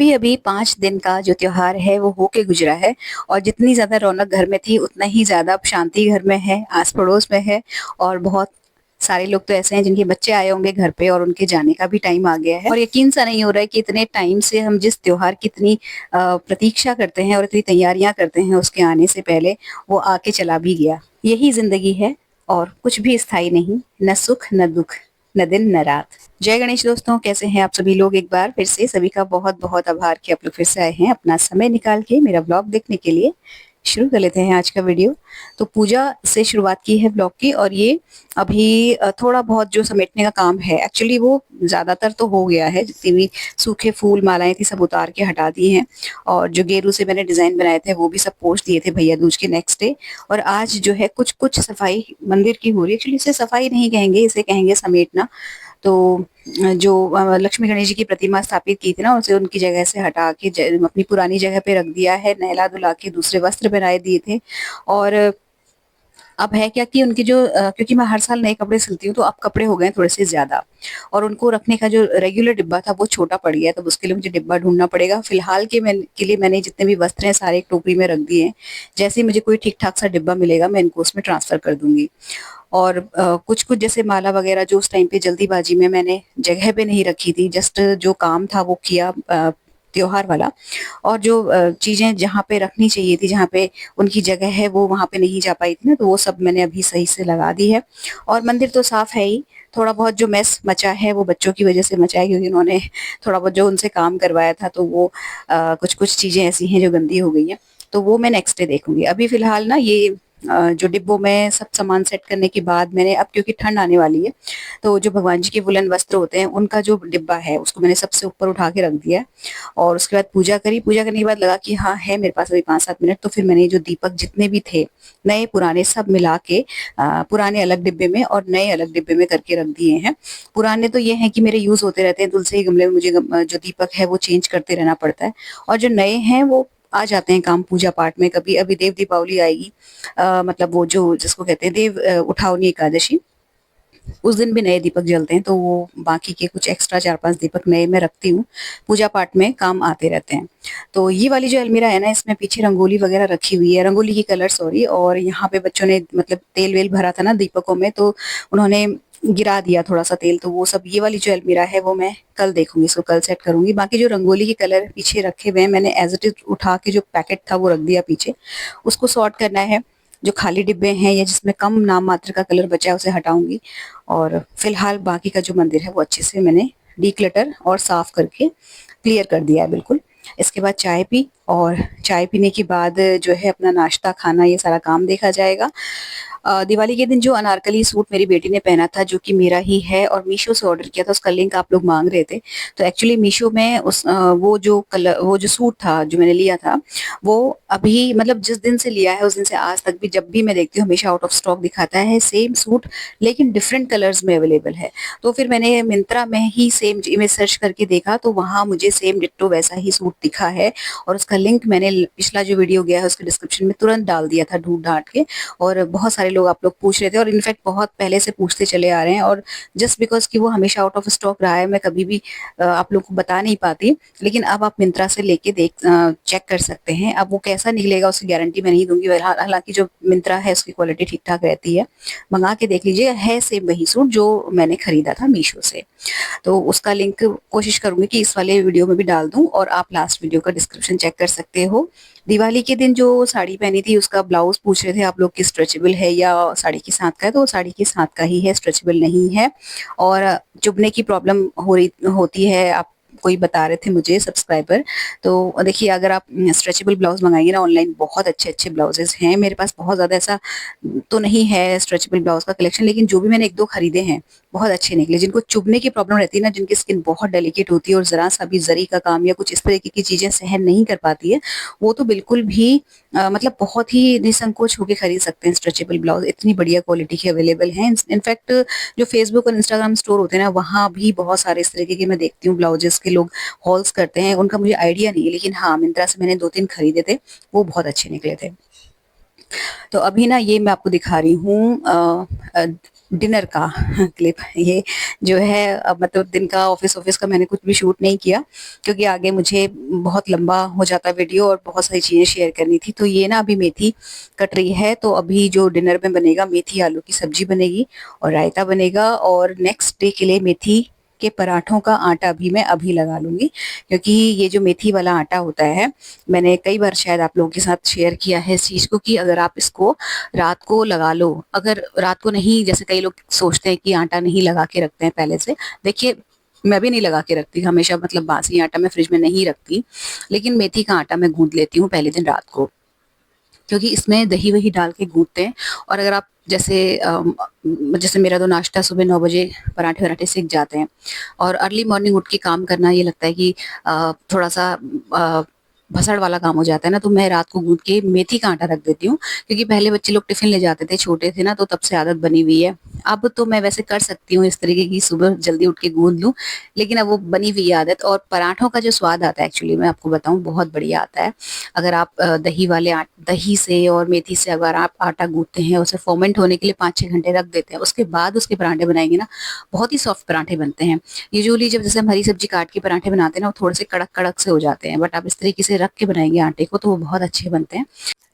अभी अभी 5 दिन का जो त्योहार है वो होके गुजरा है और जितनी ज़्यादा रौनक घर में थी उतना ही ज़्यादा अब शांति घर में है, आस-पड़ोस में है और बहुत सारे लोग तो ऐसे हैं जिनके बच्चे आए होंगे घर पे और उनके जाने का भी टाइम आ गया है और यकीन सा नहीं हो रहा है कि इतने टाइम से हम जिस त्योहार की इतनी प्रतीक्षा करते हैं और इतनी तैयारियां करते हैं उसके आने से पहले वो आके चला भी गया। यही ज़िंदगी है और कुछ भी स्थायी नहीं, न सुख न दुःख, न दिन न रात। जय गणेश दोस्तों, कैसे हैं आप सभी लोग? एक बार फिर से सभी का बहुत-बहुत आभार कि आप लोग फिर से आए हैं अपना समय निकाल के मेरा व्लॉग देखने के लिए। शुरू कर लेते हैं आज का वीडियो। तो पूजा से शुरुआत की है व्लॉग की और ये अभी थोड़ा बहुत जो समेटने का काम है एक्चुअली वो ज़्यादातर तो हो गया है। जितनी भी सूखे फूल मालाएँ थी सब उतार के हटा दी हैं और जो गेरू से मैंने डिज़ाइन बनाए थे वो भी सब पोंछ दिए थे भैया दूज के नेक्स्ट डे। और आज जो है कुछ-कुछ सफाई मंदिर की हो रही है। एक्चुअली इसे सफाई नहीं कहेंगे, इसे कहेंगे समेटना। तो जो लक्ष्मी गणेश जी की प्रतिमा स्थापित की थी ना, उसे उनकी जगह से हटा के अपनी पुरानी जगह पे रख दिया है, नहला-धुला के दूसरे वस्त्र पहनाए दिए थे। और अब है क्या कि उनके जो क्योंकि मैं हर साल नए कपड़े सिलती हूँ तो अब कपड़े हो गए हैं थोड़े-से ज़्यादा और उनको रखने का जो रेगुलर डिब्बा था वो छोटा पड़ गया है, तब उसके लिए मुझे डिब्बा ढूँढना पड़ेगा। फिलहाल के लिए मैंने जितने भी वस्त्र हैं सारे एक टोकरी में रख दिए हैं। जैसे ही मुझे कोई ठीक-ठाक सा डिब्बा मिलेगा मैं इनको उसमें ट्रांसफ़र कर दूँगी। और कुछ-कुछ जैसे माला वगैरह जो उस टाइम पे जल्दीबाजी में मैंने जगह पे नहीं रखी थी, जस्ट जो काम था वो किया त्योहार वाला। और जो चीज़ें जहाँ पे रखनी चाहिए थी, जहाँ पे उनकी जगह है वो वहाँ पे नहीं जा पाई थी ना, तो वो सब मैंने अभी सही से लगा दी है। और मंदिर तो साफ है ही, थोड़ा बहुत जो मेस मचा है वो बच्चों की वज़ह से मचा है क्योंकि उन्होंने थोड़ा बहुत जो उनसे काम करवाया था तो वो कुछ-कुछ चीज़ें ऐसी हैं जो गंदी हो गई हैं, तो वो मैं नेक्स्ट डे देखूँगी। अभी फ़िलहाल ना ये जो डिब्बों में सब सामान सेट करने के बाद मैंने अब क्योंकि ठंड आने वाली है, तो जो भगवान जी के वुलन वस्त्र होते हैं उनका जो डिब्बा है उसको मैंने सबसे ऊपर उठा के रख दिया है। और उसके बाद पूजा करी, पूजा करने के बाद लगा कि हाँ है मेरे पास अभी 5-7 मिनट, तो फिर मैंने जो दीपक जितने भी थे, नए पुराने सब मिला के पुराने अलग डिब्बे में और नए अलग डिब्बे में करके रख दिए हैं। पुराने तो ये हैं कि मेरे यूज़ होते रहते हैं, तुलसी के गमले में मुझे जो दीपक है वो चेंज करते रहना पड़ता है और जो नए हैं वो आ जाते हैं काम पूजा पाठ में। कभी अभी देव दीपावली आएगी, मतलब वो जो जिसको कहते हैं देव उठावनी एकादशी, उस दिन भी नए दीपक जलते हैं, तो वो बाकी के कुछ एक्स्ट्रा 4-5 दीपक नए मैं रखती हूँ, पूजा पाठ में काम आते रहते हैं। तो ये वाली जो अलमीरा है ना, इसमें पीछे रंगोली वगैरह रखी हुई है, रंगोली की कलर सॉरी, और यहाँ पे बच्चों ने मतलब तेल-वेल भरा था ना दीपकों में, तो उन्होंने गिरा दिया थोड़ा-सा तेल, तो वो सब ये वाली जो अलमीरा है वो मैं कल देखूँगी, इसको कल सेट करूँगी। बाकी जो रंगोली के कलर पीछे रखे हुए हैं, मैंने एज़ इट इज़ उठा के जो पैकेट था वो रख दिया पीछे, उसको सॉर्ट करना है। जो खाली डिब्बे हैं या जिसमें कम नाम मात्र का कलर बचा है उसे हटाऊँगी और फिलहाल बाकी का जो मंदिर है वो अच्छे से मैंने डिक्लटर और साफ करके क्लियर कर दिया है बिल्कुल। इसके बाद चाय पी और चाय पीने के बाद जो है अपना नाश्ता, खाना ये सारा काम देखा जाएगा। दिवाली के दिन जो अनारकली सूट मेरी बेटी ने पहना था जो कि मेरा ही है और मीशो से ऑर्डर किया था, उसका लिंक आप लोग माँग रहे थे। तो एक्चुअली मीशो में वो जो सूट था जो मैंने लिया था, वो अभी मतलब जिस दिन से लिया है उस दिन से आज तक भी जब भी मैं देखती हूँ हमेशा आउट ऑफ स्टॉक दिखाता है सेम सूट, लेकिन डिफरेंट कलर्स में अवेलेबल है। तो फिर मैंने मिंत्रा में ही सेम इमेज सर्च करके देखा तो वहाँ मुझे सेम डिट्टो वैसा ही सूट दिखा है और उसका लिंक मैंने पिछला जो वीडियो गया है उसके डिस्क्रिप्शन में तुरंत डाल दिया था ढूँढ-ढाँट के। और बहुत सारे लोग आप लोग पूछ रहे थे और इनफैक्ट बहुत पहले से पूछते चले आ रहे हैं और जस्ट बिकॉज़ कि वो हमेशा आउट ऑफ स्टॉक रहा है, मैं कभी भी आप लोगों को बता नहीं पाती। लेकिन अब आप मिंत्रा से लेके चेक कर सकते हैं। अब वो कैसा निकलेगा उसकी गारंटी मैं नहीं दूँगी, हालाँकि जो मिंत्रा है उसकी क्वालिटी ठीक-ठाक रहती है। मँगा के देख लीजिए, है सेम वही सूट जो मैंने खरीदा था मीशो से। तो उसका लिंक कोशिश करूँगी कि इस वाले वीडियो में भी डाल दूँ और आप लास्ट वीडियो का डिस्क्रिप्शन चेक कर सकते हो। दिवाली के दिन जो साड़ी पहनी थी उसका ब्लाउज़ पूछ रहे थे आप लोग कि स्ट्रेचेबल है या साड़ी के साथ का है, तो वो साड़ी के साथ का ही है, स्ट्रेचेबल नहीं है। और चुभने की प्रॉब्लम हो रही होती है, आप कोई बता रहे थे मुझे सब्सक्राइबर। तो देखिए अगर आप स्ट्रेचेबल ब्लाउज़ मँगाएँगे ना ऑनलाइन, बहुत अच्छे-अच्छे ब्लाउज़ेज़ हैं। मेरे पास बहुत ज़्यादा ऐसा तो नहीं है स्ट्रेचेबल ब्लाउज़ का कलेक्शन, लेकिन जो भी मैंने 1-2 खरीदे हैं, बहुत अच्छे निकले। जिनको चुभने की प्रॉब्लम रहती है ना, जिनकी स्किन बहुत डेलिकेट होती है और ज़रा-सा भी ज़री का काम या कुछ इस तरीके की चीज़ें सहन नहीं कर पाती है, वो तो बिल्कुल भी मतलब बहुत ही निसंकोच होके खरीद सकते हैं स्ट्रेचेबल ब्लाउज़, इतनी बढ़िया क्वालिटी के अवेलेबल हैं। इनफैक्ट जो फ़ेसबुक और इंस्टाग्राम स्टोर होते हैं ना, वहाँ भी बहुत सारे इस तरीके के मैं देखती हूँ ब्लाउज़ेज़ के लोग हॉल्स करते हैं। उनका मुझे आइडिया नहीं है, लेकिन हाँ, मिंत्रा से मैंने 2-3 खरीदे थे, वो बहुत अच्छे निकले थे। तो अभी ना ये मैं आपको दिखा रही हूँ डिनर का क्लिप ये जो है, मतलब दिन का ऑफिस ऑफिस का मैंने कुछ भी शूट नहीं किया, क्योंकि आगे मुझे बहुत लंबा हो जाता वीडियो और बहुत सारी चीज़ें शेयर करनी थी। तो ये ना अभी मेथी कट रही है, तो अभी जो डिनर में बनेगा मेथी आलू की सब्जी बनेगी और रायता बनेगा, और नेक्स्ट डे के लिए मेथी के पराठों का आटा भी मैं अभी लगा लूंगी, क्योंकि ये जो मेथी वाला आटा होता है, मैंने कई बार शायद आप लोगों के साथ शेयर किया है इस चीज़ को, कि अगर आप इसको रात को लगा लो, अगर रात को नहीं, जैसे कई लोग सोचते हैं कि आटा नहीं लगा के रखते हैं पहले से, देखिए मैं भी नहीं लगा के रखती हमेशा, मतलब बासी आटा मैं फ्रिज में नहीं रखती, लेकिन मेथी का आटा मैं गूंद लेती हूँ पहले दिन रात को, क्योंकि इसमें दही वही डाल के गूंथते हैं। और अगर आप जैसे जैसे मेरा तो नाश्ता सुबह 9 बजे पराठे वराठे सीख जाते हैं, और अर्ली मॉर्निंग उठ के काम करना ये लगता है कि थोड़ा सा भसड़ वाला काम हो जाता है ना, तो मैं रात को गूंथ के मेथी का आटा रख देती हूँ, क्योंकि पहले बच्चे लोग टिफिन ले जाते थे, छोटे थे ना, तो तब से आदत बनी हुई है। अब तो मैं वैसे कर सकती हूँ इस तरीके की, सुबह जल्दी उठ के गूंद लूँ, लेकिन अब वो बनी हुई है आदत। और पराठों का जो स्वाद आता है, एक्चुअली मैं आपको बताऊँ, बहुत बढ़िया आता है। अगर आप दही से और मेथी से अगर आप आटा गूंथते हैं, उसे फर्मेंट होने के लिए 5-6 घंटे रख देते हैं, उसके बाद उसके पराठे बनाएंगे ना, बहुत ही सॉफ्ट पराठे बनते हैं। यूजुअली जब जैसे हम हरी सब्जी काट के पराठे बनाते हैं ना, वो थोड़े से कड़क कड़क से हो जाते हैं, बट आप इस तरीके से रख के बनाएंगे आटे को तो वो बहुत अच्छे बनते हैं।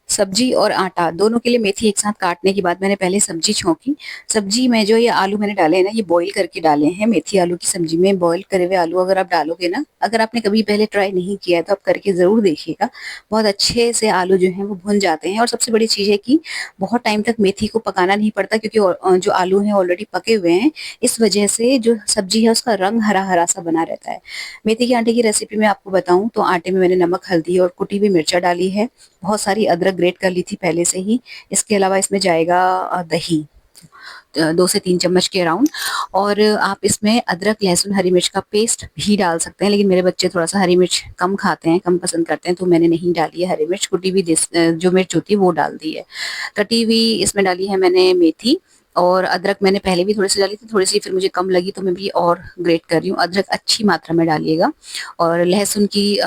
सब्जी और आटा दोनों के लिए मेथी एक साथ काटने के बाद मैंने पहले सब्जी छौंकी। सब्जी में जो ये आलू मैंने डाले हैं ना, ये बॉईल करके डाले हैं। मेथी आलू की सब्जी में बॉईल करे हुए आलू अगर आप डालोगे ना, अगर आपने कभी पहले ट्राई नहीं किया है तो आप करके ज़रूर देखिएगा। बहुत अच्छे से आलू जो हैं वो भुन जाते हैं, और सबसे बड़ी चीज़ है कि बहुत टाइम तक मेथी को पकाना नहीं पड़ता, क्योंकि जो आलू हैं ऑलरेडी पके हुए हैं। इस वजह से जो सब्जी है उसका रंग हरा-हरा सा बना रहता है। मेथी के आटे की रेसिपी मैं आपको बताऊँ तो आटे में मैंने नमक, हल्दी और कुटी हुई मिर्चा डाली है। बहुत सारी अदरक ग्रेट कर ली थी पहले से ही। इसके अलावा इसमें जाएगा दही, 2 से 3 चम्मच के अराउंड। और आप इसमें अदरक, लहसुन, हरी मिर्च का पेस्ट भी डाल सकते हैं, लेकिन मेरे बच्चे थोड़ा-सा हरी मिर्च कम खाते हैं, कम पसंद करते हैं, तो मैंने नहीं डाली है हरी मिर्च। कुटी हुई जो मिर्च होती है वो डाल दी है। कटी हुई इसमें डाली है मैंने मेथी, और अदरक मैंने पहले भी थोड़ी-सी डाली थी, थोड़ी-सी फिर मुझे कम लगी तो मैं भी और ग्रेट कर रही हूँ। अदरक अच्छी मात्रा में डालिएगा, और लहसुन की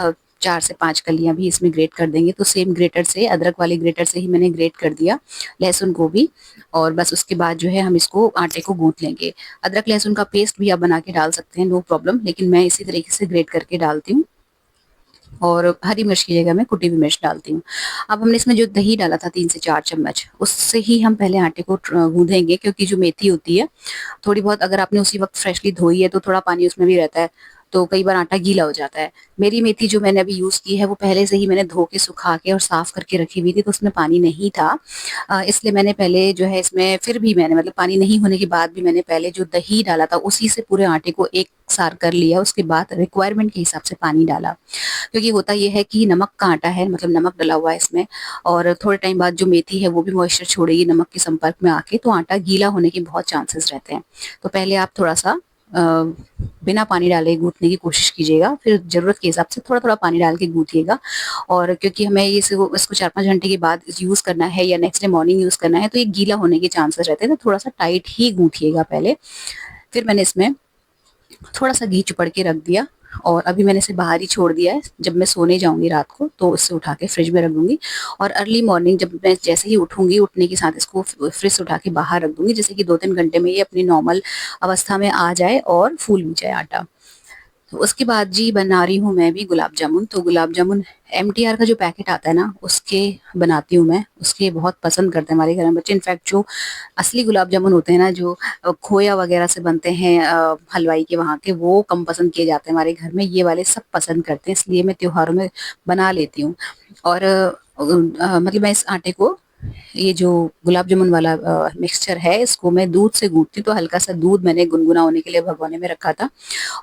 4 से 5 कलियाँ भी इसमें ग्रेट कर देंगे, तो सेम ग्रेटर से, अदरक वाले ग्रेटर से ही मैंने ग्रेट कर दिया लहसुन को भी। और बस उसके बाद जो है हम इसको आटे को गूँथ लेंगे। अदरक लहसुन का पेस्ट भी आप बना के डाल सकते हैं, नो प्रॉब्लम, लेकिन मैं इसी तरीके से ग्रेट करके डालती हूँ, और हरी मिर्च की जगह मैं कुटी हुई मिर्च डालती हूँ। अब हमने इसमें जो दही डाला था 3 से 4 चम्मच, उससे ही हम पहले आटे को गूँधेंगे, क्योंकि जो मेथी होती है, थोड़ी बहुत अगर आपने उसी वक़्त फ्रेशली धोई है तो थोड़ा पानी उसमें भी रहता है, तो कई बार आटा गीला हो जाता है। मेरी मेथी जो मैंने अभी यूज़ की है वो पहले से ही मैंने धो के, सुखा के और साफ़ करके रखी हुई थी, तो उसमें पानी नहीं था। इसलिए मैंने पहले जो है इसमें, फिर भी मैंने, मतलब पानी नहीं होने के बाद भी मैंने पहले जो दही डाला था उसी से पूरे आटे को एक सार कर लिया, उसके बाद रिक्वायरमेंट के हिसाब से पानी डाला। क्योंकि होता ये है कि नमक का आटा है, मतलब नमक डला हुआ है इसमें, और थोड़े टाइम बाद जो मेथी है वो भी मॉइस्चर छोड़ेगी नमक के संपर्क में आके, तो आटा गीला होने के बहुत चांसेस रहते हैं। तो पहले आप थोड़ा-सा बिना पानी डाले गूँथने की कोशिश कीजिएगा, फिर ज़रूरत के हिसाब से थोड़ा-थोड़ा पानी डाल के गूँथिएगा। और क्योंकि हमें ये इसको 4-5 घंटे के बाद यूज़ करना है या नेक्स्ट डे मॉर्निंग यूज़ करना है, तो ये गीला होने के चांसेस रहते हैं, तो थोड़ा-सा टाइट ही गूँथिएगा पहले। फिर मैंने इसमें थोड़ा-सा घी चुपड़ के रख दिया, और अभी मैंने इसे बाहर ही छोड़ दिया है। जब मैं सोने जाऊँगी रात को तो इसे उठा के फ्रिज में रख दूँगी, और अर्ली मॉर्निंग जब मैं जैसे ही उठूँगी, उठने के साथ इसको फ्रिज से उठा के बाहर रख दूँगी, जिससे कि 2-3 घंटे में ये अपनी नॉर्मल अवस्था में आ जाए और फूल भी जाए आटा। तो उसके बाद जी बना रही हूँ मैं भी गुलाब जामुन। तो गुलाब जामुन एमटीआर का जो पैकेट आता है ना, उसके बनाती हूँ मैं। उसके बहुत पसंद करते हैं हमारे घर में बच्चे। इनफैक्ट जो असली गुलाब जामुन होते हैं ना, जो खोया वगैरह से बनते हैं, हलवाई के वहाँ के, वो कम पसंद किए जाते हैं हमारे घर में। ये वाले सब पसंद करते हैं, इसलिए मैं त्योहारों में बना लेती हूँ। और मतलब मैं इस आटे को, ये जो गुलाब जामुन वाला मिक्सचर है, इसको मैं दूध से गूँथती हूँ। तो हल्का-सा दूध मैंने गुनगुना होने के लिए भगोने में रखा था,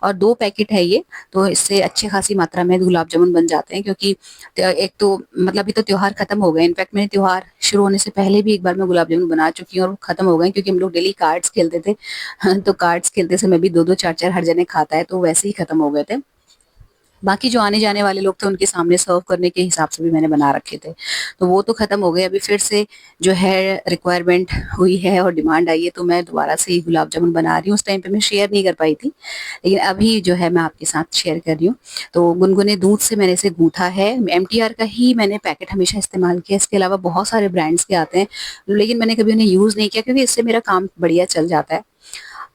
और 2 पैकेट है ये, तो इससे अच्छी खासी मात्रा में गुलाब जामुन बन जाते हैं। क्योंकि एक तो मतलब अभी तो त्योहार खत्म हो गए। इनफैक्ट मैंने त्योहार शुरू होने से पहले भी एक बार मैं गुलाब जामुन बना चुकी हूँ, और वो खत्म हो गए, क्योंकि हम लोग डेली कार्ड्स खेलते थे। तो कार्ड्स खेलते समय भी 2-2 4-4 हर जने खाता है, तो वैसे ही खत्म हो गए थे। बाकी जो आने जाने वाले लोग थे उनके सामने सर्व करने के हिसाब से भी मैंने बना रखे थे। तो वो तो ख़त्म हो गए, अभी फिर से जो है रिक्वायरमेंट हुई है और डिमांड आई है, तो मैं दोबारा से ये गुलाब जामुन बना रही हूँ। उस टाइम पे मैं शेयर नहीं कर पाई थी, लेकिन अभी जो है मैं आपके साथ शेयर कर रही हूँ। तो गुनगुने दूध से मैंने इसे गूँथा है, एमटीआर का ही मैंने पैकेट हमेशा इस्तेमाल किया, इसके अलावा बहुत सारे ब्रांड्स के आते हैं, लेकिन मैंने कभी उन्हें यूज़ नहीं किया क्योंकि इससे मेरा काम बढ़िया चल जाता है।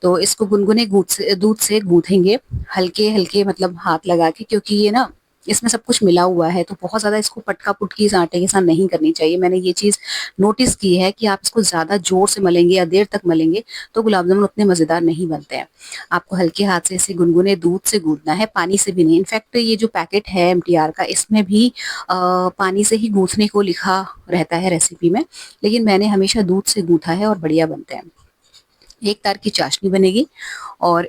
तो इसको गुनगुने दूध से गूँथेंगे, हल्के-हल्के मतलब हाथ लगा के, क्योंकि ये ना इसमें सब कुछ मिला हुआ है, तो बहुत ज़्यादा इसको पटका-पुटकी इस आटे के साथ नहीं करनी चाहिए। मैंने ये चीज़ नोटिस की है कि आप इसको ज़्यादा ज़ोर से मलेंगे या देर तक मलेंगे, तो गुलाब जामुन उतने मज़ेदार नहीं बनते हैं। आपको हल्के हाथ से इसे गुनगुने दूध से गूँथना है, पानी से भी नहीं। इनफैक्ट ये जो पैकेट है एमटीआर का, इसमें भी पानी से ही गूँथने को लिखा रहता है रेसिपी में, लेकिन मैंने हमेशा दूध से गूँथा है और बढ़िया बनते हैं। एक तार की चाशनी बनेगी और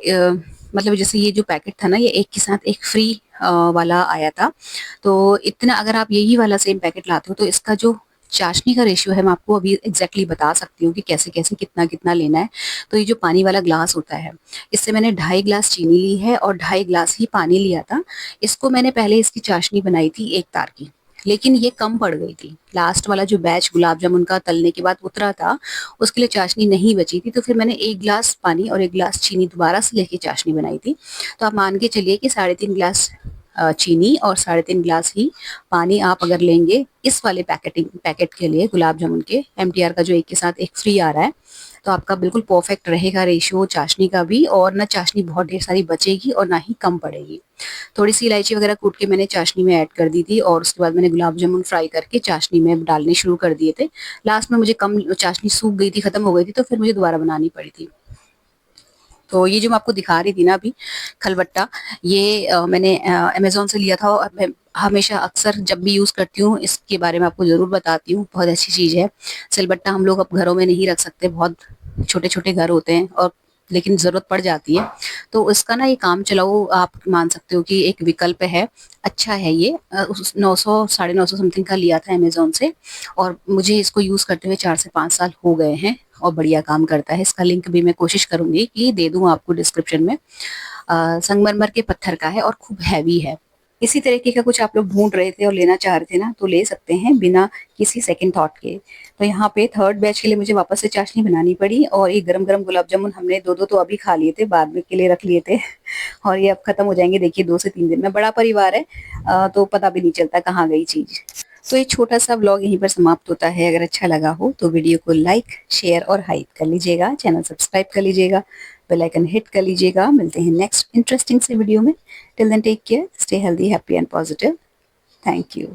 मतलब जैसे ये जो पैकेट था ना, ये एक के साथ एक फ्री वाला आया था। तो इतना अगर आप यही वाला सेम पैकेट लाते हो तो इसका जो चाशनी का रेशियो है, मैं आपको अभी एग्जैक्टली बता सकती हूँ कि कैसे-कैसे कितना-कितना लेना है। तो ये जो पानी वाला ग्लास होता है, इससे मैंने 2.5 ग्लास चीनी ली है और 2.5 ग्लास ही पानी लिया था। इसको मैंने पहले इसकी चाशनी बनाई थी 1 तार की, लेकिन ये कम पड़ गई थी। लास्ट वाला जो बैच गुलाब जामुन का तलने के बाद उतरा था, उसके लिए चाशनी नहीं बची थी, तो फिर मैंने 1 ग्लास पानी और 1 ग्लास चीनी दोबारा से लेके चाशनी बनाई थी। तो आप मान के चलिए कि 3.5 ग्लास चीनी और 3.5 ग्लास ही पानी आप अगर लेंगे इस वाले पैकेट के लिए गुलाब जामुन के, एमटीआर का जो एक के साथ एक फ्री आ रहा है, तो आपका बिल्कुल परफेक्ट रहेगा रेशियो चाशनी का भी, और ना चाशनी बहुत ढेर सारी बचेगी और ना ही कम पड़ेगी। थोड़ी-सी इलायची वगैरह कूट के मैंने चाशनी में ऐड कर दी थी और उसके बाद मैंने गुलाब जामुन फ्राई करके चाशनी में डालने शुरू कर दिए थे। लास्ट में मुझे कम चाशनी सूख गई थी, खत्म हो गई थी, तो फिर मुझे दोबारा बनानी पड़ी थी। तो ये जो मैं आपको दिखा रही थी ना अभी, खलबट्टा, ये मैंने अमेज़न से लिया था और मैं हमेशा अक्सर जब भी यूज़ करती हूँ इसके बारे में आपको ज़रूर बताती हूँ, बहुत अच्छी चीज़ है। सिलबट्टा हम लोग अब घरों में नहीं रख सकते, बहुत छोटे-छोटे घर होते हैं और लेकिन ज़रूरत पड़ जाती है। तो इसका ना ये काम चलाऊ आप मान सकते हो कि एक विकल्प है, अच्छा है ये। उस 900 साढ़े 900 समथिंग का लिया था अमेज़न से और मुझे इसको यूज़ करते हुए 4 से 5 साल हो गए हैं और बढ़िया काम करता है। इसका लिंक भी मैं कोशिश करूँगी कि दे दूँ आपको डिस्क्रिप्शन में। संगमरमर के पत्थर का है और खूब हैवी है। इसी तरीके का कुछ आप लोग ढूँढ रहे थे और लेना चाह रहे थे ना, तो ले सकते हैं बिना किसी सेकंड थॉट के। तो यहाँ पे थर्ड बैच के लिए मुझे वापस से चाशनी बनानी पड़ी और ये गरम-गरम गुलाब जामुन हमने 2-2 तो अभी खा लिए थे, बाद में के लिए रख लिए थे और ये अब खत्म हो जाएँगे देखिए 2 से 3 दिन में। बड़ा परिवार है तो पता भी नहीं चलता कहाँ गई चीज़। तो ये छोटा-सा व्लॉग यहीं पर समाप्त होता है। अगर अच्छा लगा हो तो वीडियो को लाइक, शेयर और हाइप कर लीजिएगा, चैनल सब्सक्राइब कर लीजिएगा, बेल आइकन हिट कर लीजिएगा। मिलते हैं नेक्स्ट इंटरेस्टिंग से वीडियो में। Till then take care, stay healthy, happy and positive. Thank you.